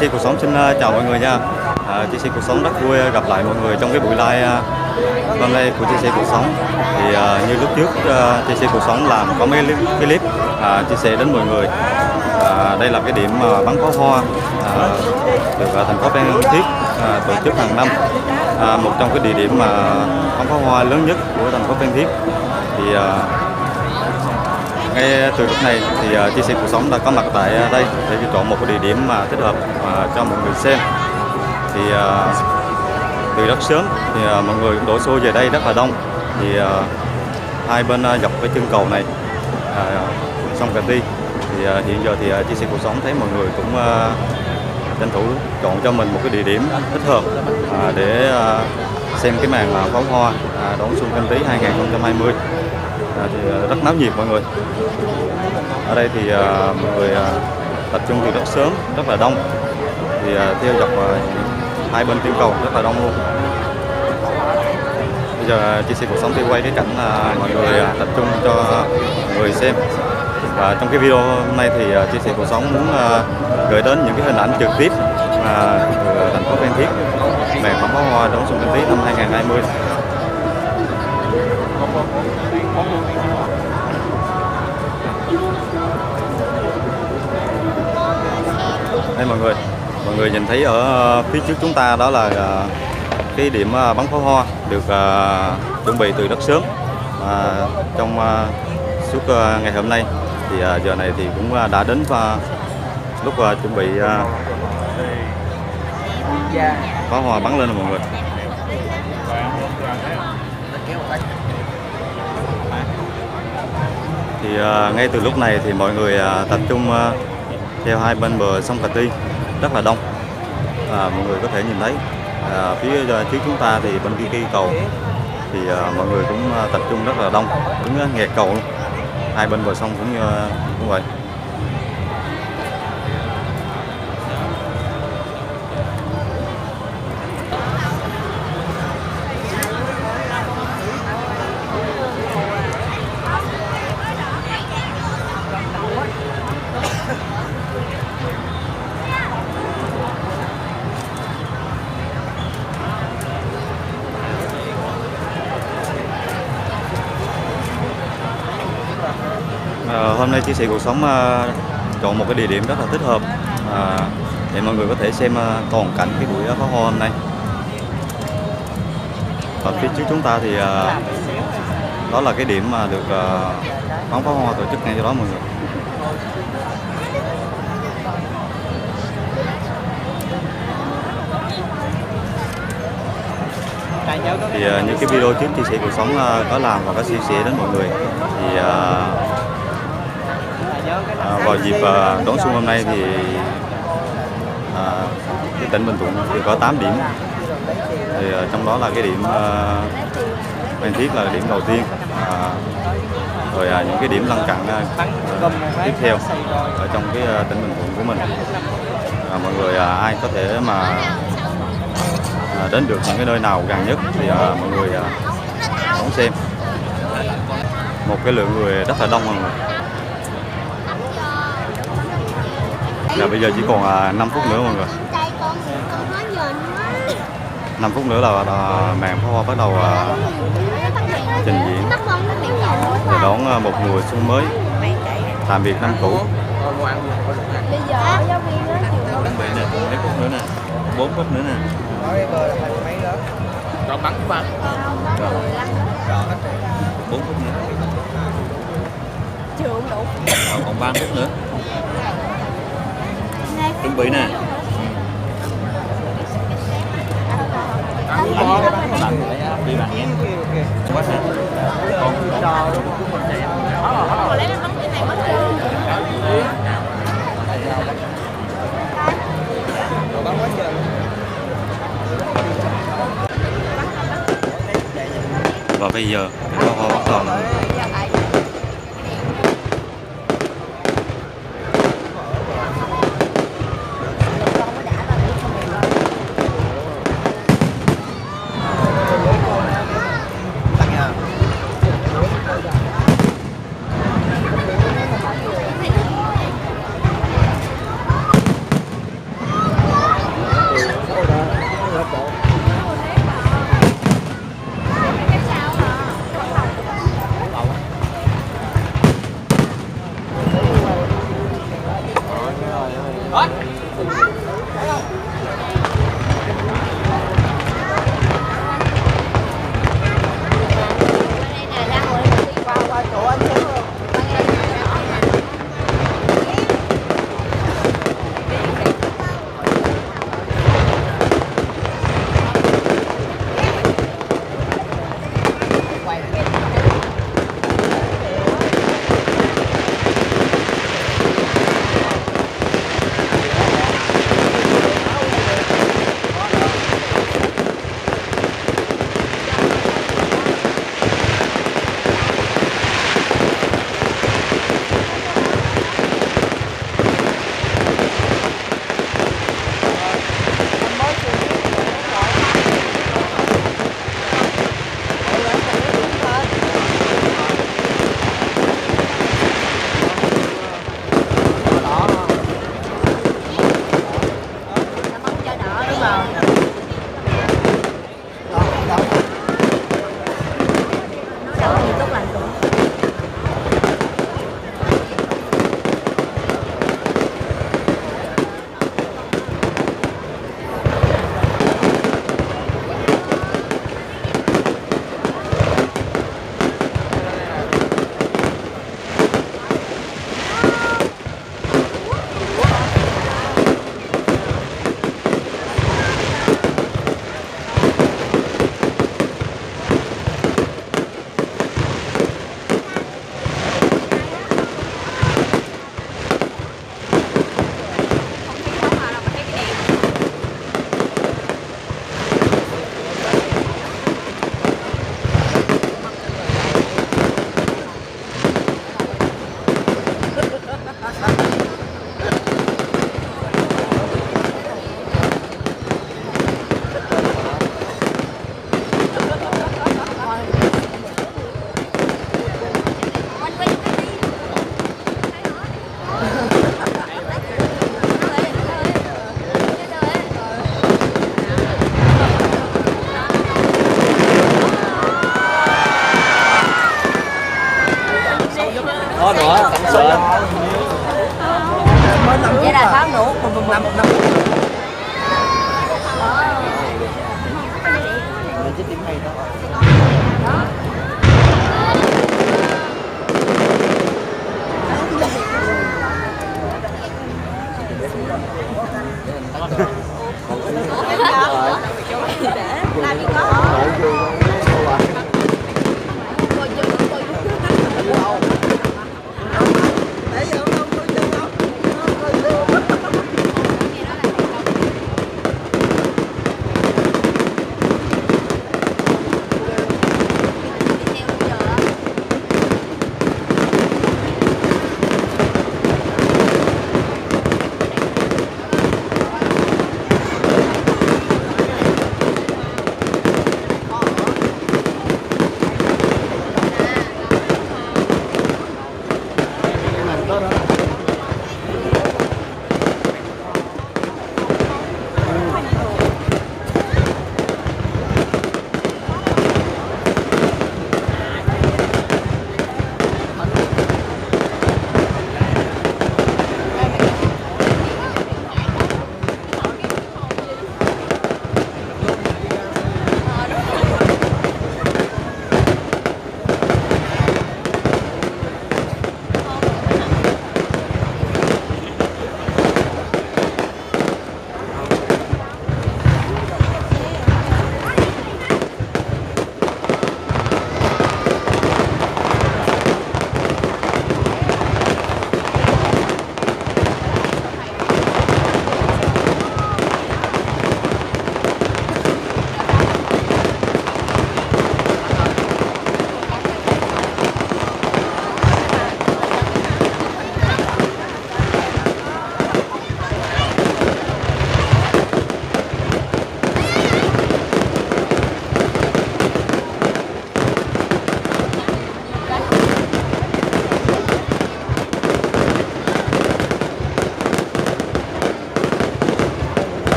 Chia sẻ cuộc sống xin chào mọi người nha. Chia sẻ cuộc sống rất vui gặp lại mọi người trong cái buổi live hôm nay của Chia sẻ cuộc sống. Thì như lúc trước Chia sẻ cuộc sống làm có mấy clip chia sẻ đến mọi người. Đây là cái điểm bắn pháo hoa được thành phố Phan Thiết tổ chức hàng năm, một trong cái địa điểm bắn pháo hoa lớn nhất của thành phố Phan Thiết. Thì ngay từ lúc này thì Chia sẻ cuộc sống đã có mặt tại đây để chọn một cái địa điểm mà thích hợp cho mọi người xem. Thì từ rất sớm thì mọi người cũng đổ xô về đây rất là đông. Thì hai bên dọc cái chân cầu này sông Cà Ti thì hiện giờ thì Chia sẻ cuộc sống thấy mọi người cũng tranh thủ chọn cho mình một cái địa điểm thích hợp để xem cái màn pháo hoa đón xuân Canh Tí 2020. Thì rất náo nhiệt mọi người. Ở đây thì mọi người tập trung từ rất sớm, rất là đông. Thì theo dọc hai bên chân cầu rất là đông luôn. Bây giờ Chia sẻ cuộc sống thì quay cái cảnh mọi người tập trung cho mọi người xem. Và trong cái video hôm nay thì Chia sẻ cuộc sống muốn gửi đến những cái hình ảnh trực tiếp từ thành phố Phan Thiết, màn bắn pháo hoa đón xuân Canh Tí năm 2020. Đây mọi người nhìn thấy ở phía trước chúng ta đó là cái điểm bắn pháo hoa được chuẩn bị từ rất sớm. Trong suốt ngày hôm nay thì giờ này thì cũng đã đến lúc chuẩn bị pháo hoa bắn lên rồi mọi người. Thì ngay từ lúc này thì mọi người tập trung theo hai bên bờ sông Cà Ti rất là đông. Mọi người có thể nhìn thấy phía trước chúng ta thì bên kia cây cầu thì mọi người cũng tập trung rất là đông, đứng nghẹt cầu luôn. Hai bên bờ sông cũng vậy. Hôm nay Chia sẻ cuộc sống chọn một cái địa điểm rất là thích hợp để mọi người có thể xem toàn cảnh cái buổi pháo hoa hôm nay. Ở phía trước chúng ta thì đó là cái điểm mà được bắn pháo hoa tổ chức ngay cho đó mọi người. Thì như cái video trước Chia sẻ cuộc sống có làm và có chia sẻ đến mọi người thì vào dịp đón xuân hôm nay thì cái tỉnh Bình Thuận thì có 8 điểm. Thì trong đó là cái điểm Phan Thiết là điểm đầu tiên, rồi những cái điểm lân cận tiếp theo ở trong cái tỉnh Bình Thuận của mình. Mọi người ai có thể mà đến được những cái nơi nào gần nhất thì mọi người đón xem. Một cái lượng người rất là đông mọi người. Và bây giờ chỉ còn 5 phút nữa mọi người. 5 phút nữa là màn pháo hoa bắt đầu trình diễn để đón một mùa xuân mới, tạm biệt năm cũ. Bây giờ giáo viên nói chuẩn bị nè, 2 phút nữa nè, 4 phút nữa nè. Rồi bắn qua. 4 phút nữa. chưa đủ. Còn 3 phút nữa. Chuẩn bị nè. Đi bạn nghe. Quá xa. Và bây giờ pháo hoa bắt đầu. Vậy là tháo nổ năm năm.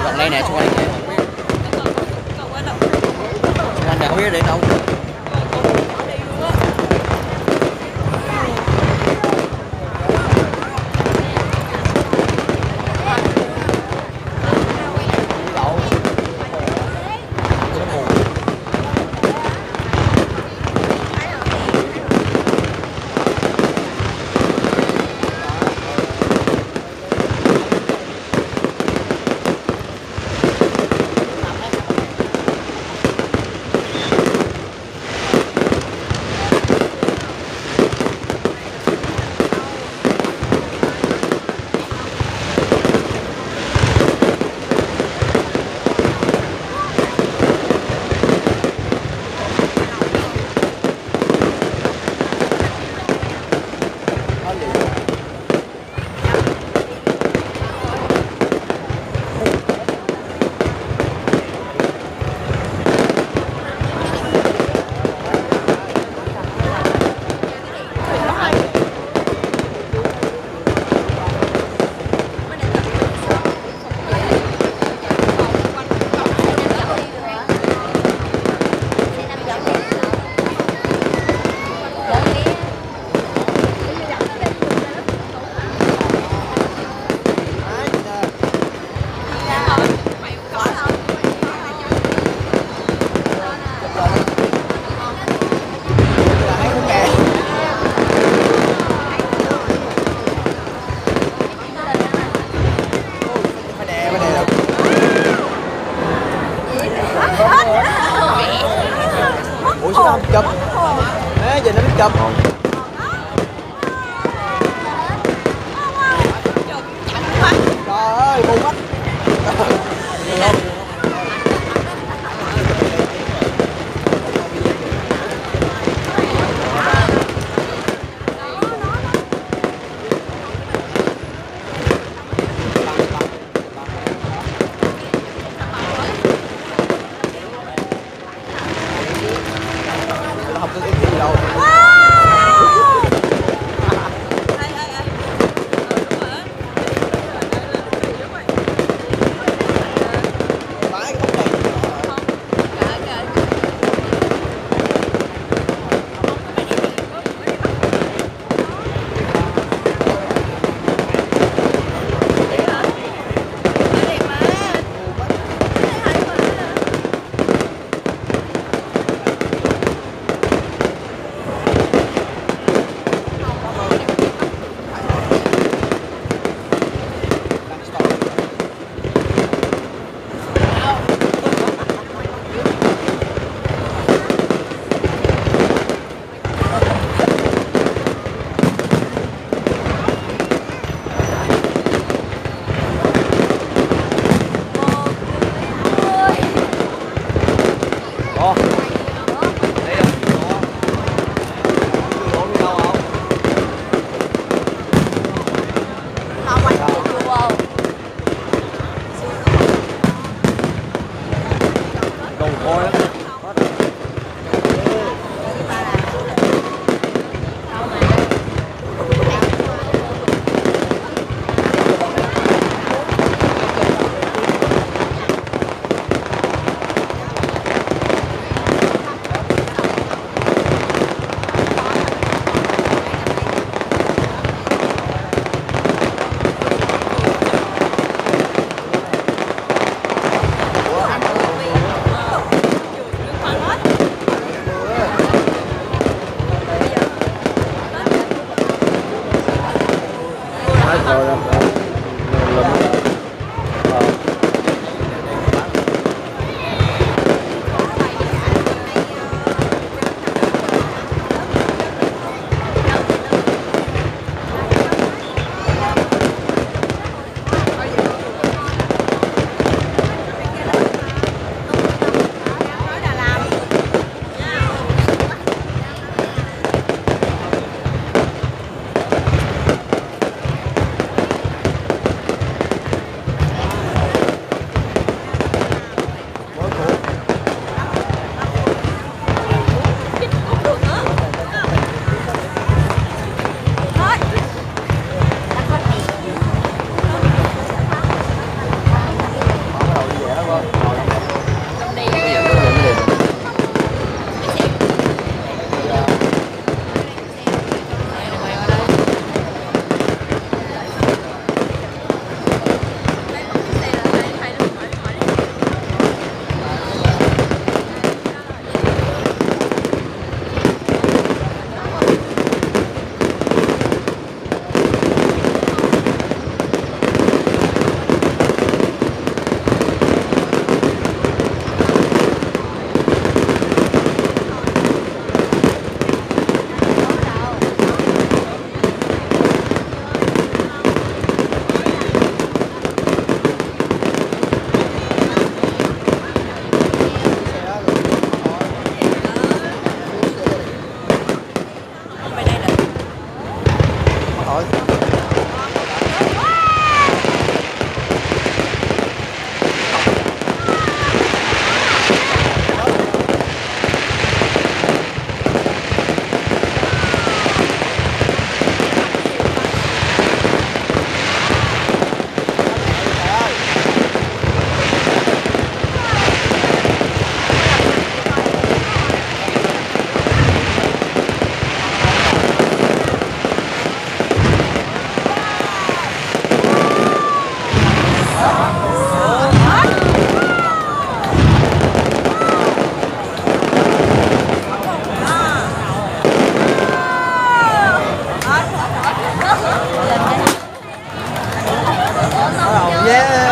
Còn đây nè, xung quanh này xung quanh này không biết đến đâu. Ủa sao không chụp? Ê, giờ nó biết chụp.